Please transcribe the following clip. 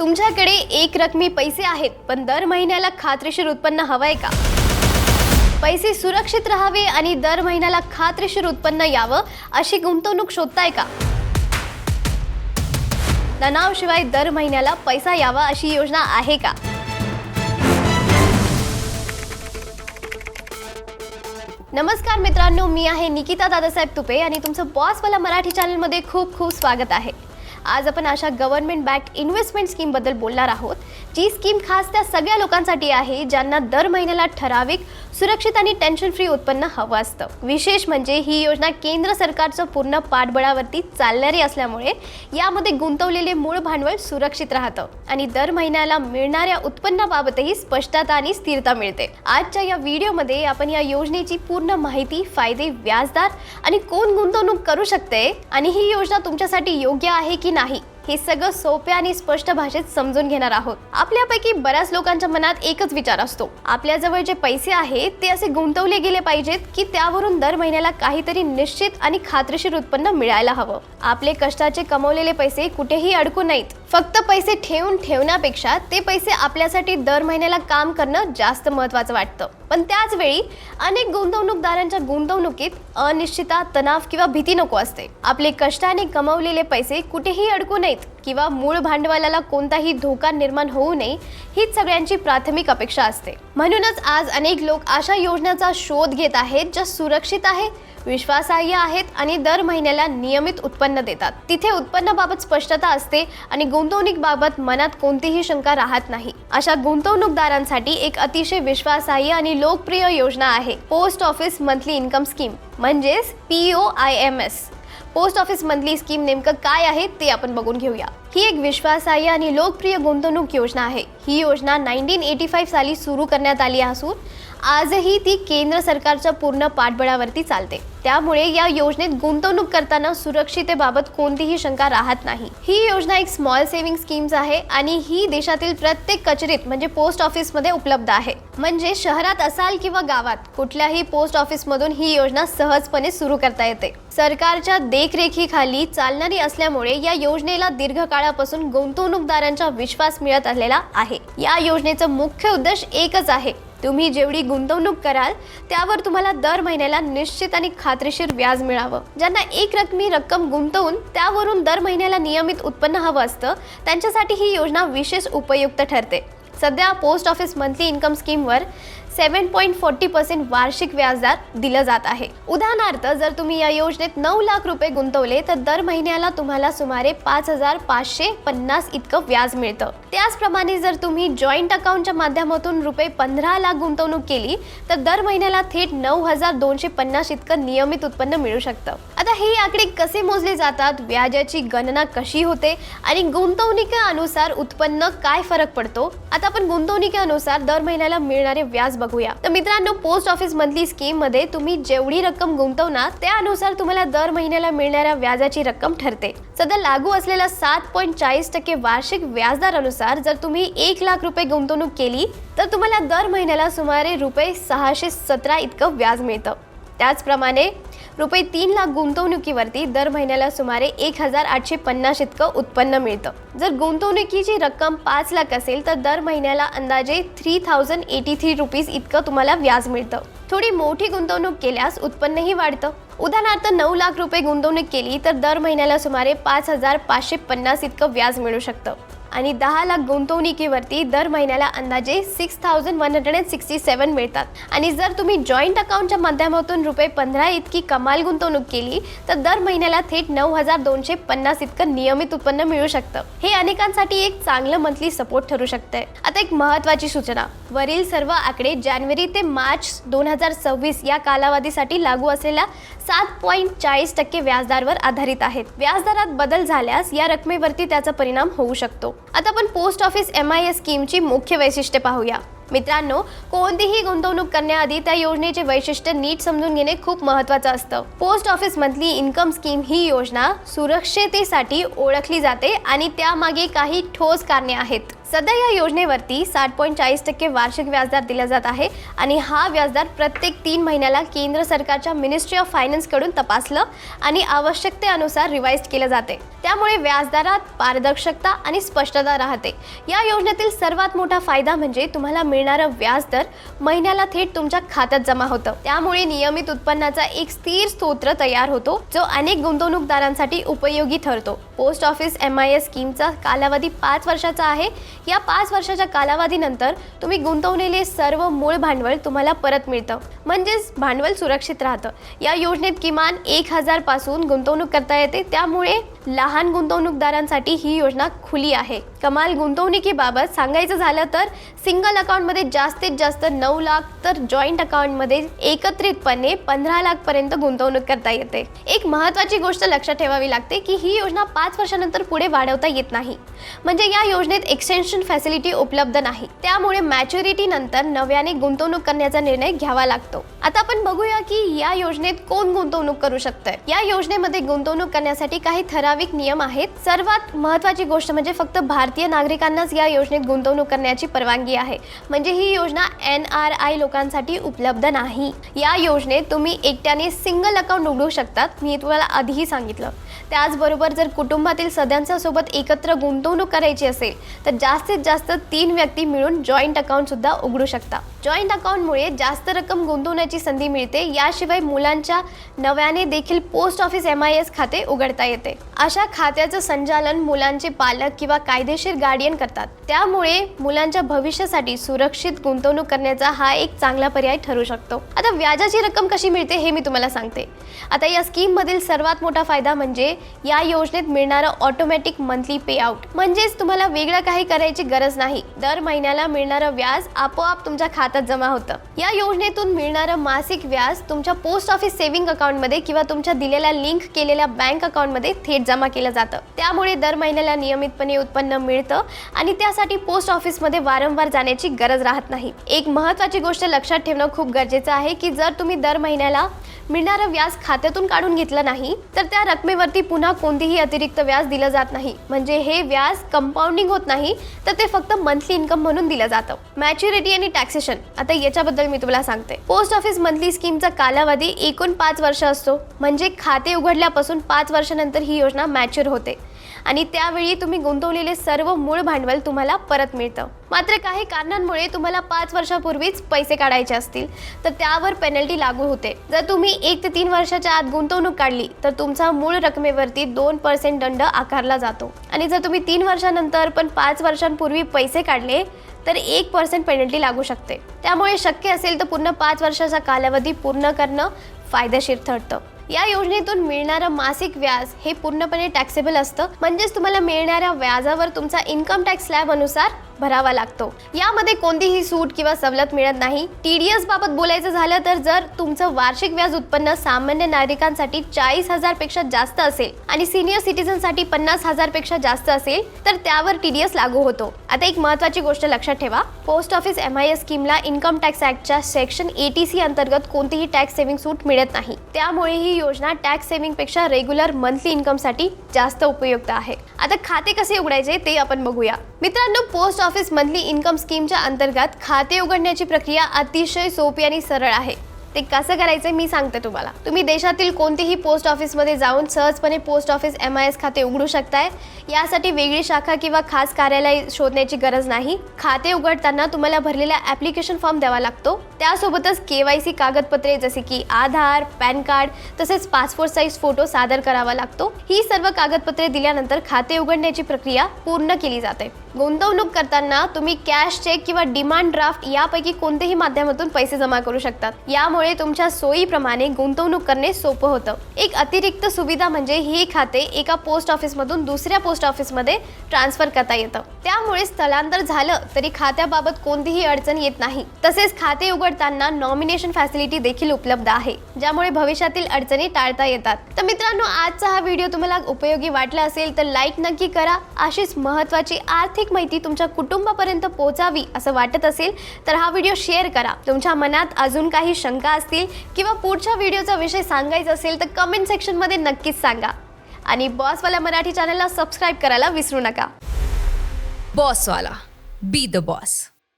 तुमच्याकडे एक रकमी पैसे आहेत पण दर महिन्याला खात्रीशीर उत्पन्न हवंय का? पैसे सुरक्षित राहावे आणि दर महिन्याला खात्रीशीर उत्पन्न यावं अशी गुंतवणूक शोधताय का? तणावाशिवाय दर महिन्याला पैसा यावा अशी योजना आहे का? नमस्कार मित्रांनो, मी आहे निकिता दादासाहेब तुपे आणि तुमचं बॉस मला मराठी चॅनलमध्ये खूप खूप स्वागत आहे. आज आपण अशा गव्हर्नमेंट बॅक्ड इन्व्हेस्टमेंट स्कीमबद्दल बोलणार आहोत, जी स्कीम खास त्या सगळ्या लोकांसाठी आहे ज्यांना दर महिन्याला ठराविक, सुरक्षित आणि टेन्शन फ्री उत्पन्न हवं असतं. विशेष म्हणजे ही योजना केंद्र सरकारचं पूर्ण पाठबळावरती चालणारी असल्यामुळे यामध्ये गुंतवलेले मूळ भांडवल सुरक्षित राहतं आणि दर महिन्याला मिळणाऱ्या उत्पन्नाबाबतही स्पष्टता आणि स्थिरता मिळते. आजच्या या व्हिडिओमध्ये आपण या योजनेची पूर्ण माहिती, फायदे, व्याजदर आणि कोण गुंतवणूक करू शकते आणि ही योजना तुमच्यासाठी योग्य आहे की नाही हे सगळं सोप्या आणि स्पष्ट भाषेत समजून घेणार आहोत. आपल्यापैकी बऱ्याच लोकांच्या मनात एकच विचार असतो, आपल्याजवळ जे पैसे आहेत ते असे गुंतवले गेले पाहिजेत की त्यावरून दर महिन्याला काहीतरी निश्चित आणि खात्रीशीर उत्पन्न मिळायला हवं. आपले कष्टाचे कमवलेले पैसे कुठेही अडकू नयेत. फक्त पैसे ठेवण्यापेक्षा ते पैसे आपल्यासाठी दर महिन्याला काम करणं जास्त महत्त्वाचं वाटतं. पण त्याच वेळी अनेक गुंतवणूकदारांच्या गुंतवणुकीत अनिश्चितता, तणाव किंवा भीती नको असते. आपले कष्टाने कमवलेले पैसे कुठेही अडकू नयेत किंवा मूळ भांडवलाला कोणताही धोका निर्माण होऊ नये हीच सगळ्यांची प्राथमिक अपेक्षा असते. म्हणूनच आज अनेक लोक अशा योजनेचा शोध घेत आहेत ज्या सुरक्षित आहेत, विश्वासार्ह आहेत आणि दर महिन्याला नियमित उत्पन्न देतात. तिथे उत्पन्नाबाबत स्पष्टता असते आणि गुंतवणुकीबाबत मनात कोणतीही शंका राहत नाही. अशा गुंतवणूकदारांसाठी एक अतिशय विश्वासार्ह आणि लोकप्रिय योजना आहे post office monthly income scheme, म्हणजेच POIMS. Post office monthly scheme नेमकं काय आहे ते आपण बघून घेऊया. ही एक विश्वासार्ह आणि लोकप्रिय गुंतवणूक योजना आहे. ही योजना 1985 साली सुरू करण्यात आली असून आजही ती केंद्र सरकारच्या पूर्ण पाठबळावरती चालते. त्यामुळे या योजनेत गुंतवणूक करताना सुरक्षिततेबाबत कोणतीही शंका राहत नाही. ही योजना एक स्मॉल सेव्हिंग स्कीम्स आहे आणि ही देशातील प्रत्येक कचेरीत म्हणजे पोस्ट ऑफिसमध्ये उपलब्ध आहे. म्हणजे शहरात असाल किंवा गावात कुठल्याही पोस्ट ऑफिसमधून ही योजना सहजपणे सुरू करता येते. सरकारच्या देखरेखीखाली चालणारी असल्यामुळे या योजनेला दीर्घकाळापासून गुंतवणूकदारांचा विश्वास मिळत आलेला आहे. या योजनेचं मुख्य उद्देश एकच आहे, तुम्ही जेवढी गुंतवणूक कराल त्यावर तुम्हाला दर महिन्याला निश्चित आणि खात्रीशीर व्याज मिळावं. ज्यांना एक रकमी रक्कम गुंतवून त्यावरून दर महिन्याला नियमित उत्पन्न हवं असतं त्यांच्यासाठी ही योजना विशेष उपयुक्त ठरते. सध्या पोस्ट ऑफिस मंथली इन्कम स्कीमवर 7.40% वार्षिक व्याजदर दिलं जात आहे. उदाहरणार्थ, जर तुम्ही या योजनेत 9 लाख रुपये गुंतवले तर दर महिन्याला तुम्हाला सुमारे 5,550 इतकं व्याज मिळतं. त्याचप्रमाणे जर तुम्ही जॉईंट अकाउंटच्या माध्यमातून रुपये 15 लाख गुंतवणूक केली तर दर महिन्याला थेट 9,250 इतकं नियमित उत्पन्न मिळू शकतं. आता हे आकडे कसे मोजले जातात, व्याजाची गणना कशी होते आणि गुंतवणुकीनुसार उत्पन्न काय फरक पडतो, आता आपण गुंतवणुकीनुसार दर महिन्याला मिळणारे व्याज बघूया. तर मित्रांनो, पोस्ट ऑफिस मंथली स्कीम मध्ये तुम्ही जेवढी रक्कम गुंतवणार त्यानुसार तुम्हाला दर महिन्याला मिळणाऱ्या व्याजाची रक्कम ठरते. सध्या लागू असलेल्या 7.40% वार्षिक व्याजदरानुसार जर तुम्ही 1 लाख रुपये गुंतवणूक केली तर तुम्हाला दर महिन्याला सुमारे रुपये 617 इतकं व्याज मिळतं. त्याचप्रमाणे रुपये 3 लाख गुंतवणुकीवरती दर महिन्याला सुमारे 1,850 इतकं उत्पन्न मिळतं. जर गुंतवणुकीची रक्कम 5 लाख असेल तर दर महिन्याला अंदाजे 3,083 रुपीज इतकं तुम्हाला व्याज मिळतं. थोडी मोठी गुंतवणूक केल्यास उत्पन्नही वाढतं. उदाहरणार्थ, 9 लाख रुपये गुंतवणूक केली तर दर महिन्याला सुमारे 5,550 इतकं व्याज मिळू शकतं आणि 10 लाख गुंतवणुकीवरती दर महिन्याला अंदाजे 6,167 मिळतात. आणि जर तुम्ही जॉईंट अकाउंटच्या माध्यमातून रुपये 15 इतकी कमाल गुंतवणूक केली तर दर महिन्याला थेट 9,250 इतकं नियमित उत्पन्न मिळू शकतं. हे अनेकांसाठी एक चांगलं मंथली सपोर्ट ठरू शकतंय. आता एक महत्त्वाची सूचना, वरील सर्व आकडे जानेवारी ते मार्च 2026 या कालावधीसाठी लागू असलेल्या 7.40% व्याजदरावर आधारित आहेत. व्याजदरात बदल झाल्यास या रकमेवरती त्याचा परिणाम होऊ शकतो. आता आपण पोस्ट ऑफिस MIS स्कीमची मुख्य वैशिष्ट्ये पाहूया. मित्रांनो, कोणतीही गुंतवणूक करण्याआधी त्या योजनेचे वैशिष्ट्य नीट समजून घेणे खूप महत्त्वाचं असतं. Post office monthly income scheme ही योजना सुरक्षिततेसाठी ओळखली जाते आणि त्यामागे काही ठोस कारणे आहेत. सध्या या योजनेवरती 7.40% वार्षिक व्याजदर दिला जात आहे आणि हा व्याजदर प्रत्येक 3 महिन्याला केंद्र सरकारच्या मिनिस्ट्री ऑफ फायनान्स कडून तपासलं आणि आवश्यकतेनुसार रिवाइज केलं जाते। त्यामुळे व्याजदरात पारदर्शकता आणि स्पष्टता राहते। या योजनेतील सर्वात मोठा फायदा म्हणजे तुम्हाला मिळणारं व्याजदर महिन्याला थेट तुमच्या खात्यात जमा होतं। त्यामुळे नियमित उत्पन्नाचा एक स्थिर स्रोत तयार होतो जो अनेक गुंतवणूकदारांसाठी उपयोगी ठरतो। पोस्ट ऑफिस MIS स्कीमचा कालावधी 5 वर्षाचा आहे। या 5 वर्षाच्या कालावधीनंतर तुम्ही गुंतवलेले सर्व मूळ भांडवल तुम्हाला परत मिळतं, म्हणजेच भांडवल सुरक्षित राहतं। या योजनेत किमान 1000 पासून गुंतवणूक करता येते, त्यामुळे लहान गुंतवणूकदारांसाठी ही योजना खुली आहे। कमाल गुंतवणुकीबाबत सांगायचं झालं तर सिंगल अकाउंटमध्ये जास्तीत जास्त 9 लाख तर जॉईंट अकाउंटमध्ये एकत्रितपणे 15 लाख पर्यंत गुंतवणूक करता येते। एक महत्त्वाची गोष्ट लक्षात ठेवावी लागते की ही योजना 5 वर्षानंतर पुढे वाढवता येत नाही, म्हणजे या योजनेत एक्सटेन्शन फॅसिलिटी उपलब्ध नाही। त्यामुळे मॅच्युरिटी नंतर नव्याने गुंतवणूक करण्याचा निर्णय घ्यावा लागतो। आता आपण बघूया की या योजनेत कोण गुंतवणूक करू शकते। या योजनेमध्ये गुंतवणूक करण्यासाठी काही ठराविक नियम आहेत। सर्वात महत्त्वाची गोष्ट म्हणजे फक्त भारतीय नागरिकांनाच या योजनेत गुंतवणूक करण्याची परवानगी आहे, म्हणजे ही योजना NRI लोकांसाठी उपलब्ध नाही। या योजनेत तुम्ही एकट्याने सिंगल अकाउंट उघडू शकतात, मी तुम्हाला आधीही सांगितलं। त्याचबरोबर जर कुटुंबातील सदस्यांसोबत एकत्र गुंतवणूक करायची असेल तर जास्तीत जास्त 3 व्यक्ती मिळून जॉईंट अकाउंट सुद्धा उघडू शकता। जॉईंट अकाउंटमुळे जास्त रक्कम गुंतवण्याची संधी मिळते। याशिवाय मुलांच्या नव्याने देखील पोस्ट ऑफिस MIS खाते उघडता येते। अशा खात्याचं संचालन मुलांचे पालक किंवा कायदेशीर गार्डियन करतात। त्यामुळे मुलांच्या भविष्यासाठी सुरक्षित गुंतवणूक करण्याचा हा एक चांगला पर्याय ठरू शकतो। आता व्याजाची रक्कम कशी मिळते हे मी तुम्हाला सांगते। आता या स्कीम मधील सर्वात मोठा फायदा म्हणजे या योजनेत मिळणारा ऑटोमॅटिक मंथली पे आउट, म्हणजेच तुम्हाला वेगळं काही करायची गरज नाही। दर महिन्याला मिळणारं व्याज आपोआप तुमच्या खात्यात जमा होतं। या योजनेतून मिळणारं मासिक व्याज तुमच्या पोस्ट ऑफिस सेव्हिंग अकाउंटमध्ये किंवा तुमच्या दिलेल्या लिंक केलेल्या बँक अकाउंटमध्ये थेट जमा केलं जातं। त्यामुळे दर महिन्याला नियमितपणे उत्पन्न मिळतं आणि त्यासाठी पोस्ट ऑफिसमध्ये वारंवार जाण्याची गरज राहत नाही। एक महत्त्वाची गोष्ट लक्षात ठेवणं खूप गरजेचं आहे की जर तुम्ही दर महिन्याला मिळणारं व्याज खात्यातून काढून घेतलं नाही तर त्या रकमेवरती पुन्हा कोणतीही अतिरिक्त व्याज दिलं जात नाही, म्हणजे हे व्याज कंपाऊंडिंग होत नाही, तर ते फक्त मंथली इन्कम म्हणून दिलं जातं। मॅच्युरिटी आणि टॅक्सेशन, आता याच्याबद्दल मी तुम्हाला सांगते। पोस्ट ऑफिस मंथली स्कीमचा कालावधी एकूण 5 वर्ष असतो, म्हणजे खाते उघडल्यापासून 5 वर्षानंतर ही योजना मॅच्युअर होते आणि त्यावेळी तुम्ही गुंतवलेले सर्व मूळ भांडवल तुम्हाला परत मिळतं। मात्र काही कारणांमुळे तुम्हाला 5 वर्षापूर्वीच पैसे काढायचे असतील तर त्यावर पेनल्टी लागू होते। जर तुम्ही 1 ते 3 वर्षाच्या आत गुंतवणूक काढली तर तुमचा मूळ रकमेवरती 2% दंड आकारला जातो आणि जर तुम्ही 3 वर्षानंतर पण 5 वर्षांपूर्वी पैसे काढले तर 1% पेनल्टी लागू शकते। त्यामुळे शक्य असेल तर पूर्ण 5 वर्षाचा कालावधी पूर्ण करणं फायदेशीर ठरतं। या योजनेतून मिळणारं मासिक व्याज हे पूर्णपणे टॅक्सेबल असतं, म्हणजेच तुम्हाला मिळणाऱ्या व्याजावर तुमचा इन्कम टॅक्स स्लॅब अनुसार भरावा लागतो। यामध्ये कोणतीही सूट किंवा सवलत मिळत नाही। TDS बाबत बोलायचं झालं तर जर तुमचं वार्षिक व्याज उत्पन्न सामान्य नागरिकांसाठी 40,000 पेक्षा जास्त असेल आणि सिनियर सिटीझनसाठी 50,000 पेक्षा जास्त असेल तर त्यावर TDS लागू होतो। आता एक महत्त्वाची गोष्ट लक्षात ठेवा, पोस्ट ऑफिस MIS स्कीमला इन्कम टॅक्स ॲक्टच्या सेक्शन 80C अंतर्गत कोणतीही टॅक्स सेव्हिंग सूट मिळत नाही। त्यामुळे ही योजना टॅक्स सेव्हिंग पेक्षा रेग्युलर मंथली इन्कमसाठी जास्त उपयुक्त आहे। आता खाते कसे उघडायचे ते आपण बघूया। मित्रांनो, पोस्ट ऑफिस मंथली इन्कम स्कीमच्या अंतर्गत खाते उघडण्याची प्रक्रिया अतिशय सोपी आणि सरळ आहे। ते कसं करायचं मी सांगते तुम्हाला। तुम्ही देशातील कोणतेही पोस्ट ऑफिसमध्ये जाऊन सहजपणे पोस्ट ऑफिस MIS खाते उघडू शकताय। यासाठी वेगळी शाखा किंवा खास कार्यालय शोधण्याची गरज नाही। खाते उघडताना तुम्हाला भरलेला ॲप्लिकेशन फॉर्म द्यावा लागतो। त्यासोबतच KYC कागदपत्रे जसे की आधार, पॅन कार्ड तसेच पासपोर्ट साईज फोटो सादर करावा लागतो। ही सर्व कागदपत्रे दिल्यानंतर खाते उघडण्याची प्रक्रिया पूर्ण केली जाते। गुंतवणूक करताना तुम्ही कॅश, चेक किंवा डिमांड ड्राफ्ट यापैकी कोणत्याही माध्यमातून पैसे जमा करू शकतात। यामुळे तुमच्या सोयीप्रमाणे गुंतवणूक करणे सोपं होतं। एक अतिरिक्त सुविधा म्हणजे ही खाते एका पोस्ट ऑफिसमधून दुसऱ्या पोस्ट ऑफिसमध्ये ट्रान्सफर करता येतं। त्यामुळे स्थलांतर झालं तरी खात्याबाबत कोणतीही अडचण येत नाही। तसेच खाते उघडताना नॉमिनेशन फॅसिलिटी देखील उपलब्ध आहे, ज्यामुळे भविष्यातील अडचणी टाळता येतात। तर मित्रांनो, आजचा हा व्हिडिओ तुम्हाला उपयोगी वाटला असेल तर लाईक नक्की करा। अशीच महत्त्वाची आर्थिक माहिती तुमच्या कुटुंबापर्यंत पोहोचावी असं वाटत असेल तर हा व्हिडिओ शेअर करा। तुमच्या मनात अजून काही शंका असतील किंवा पुढच्या व्हिडिओचा विषय सांगायचा असेल तर कमेंट सेक्शनमध्ये नक्कीच सांगा आणि बॉसवाला मराठी चॅनलला सबस्क्राईब करायला विसरू नका। बॉसवाला बी द बॉस.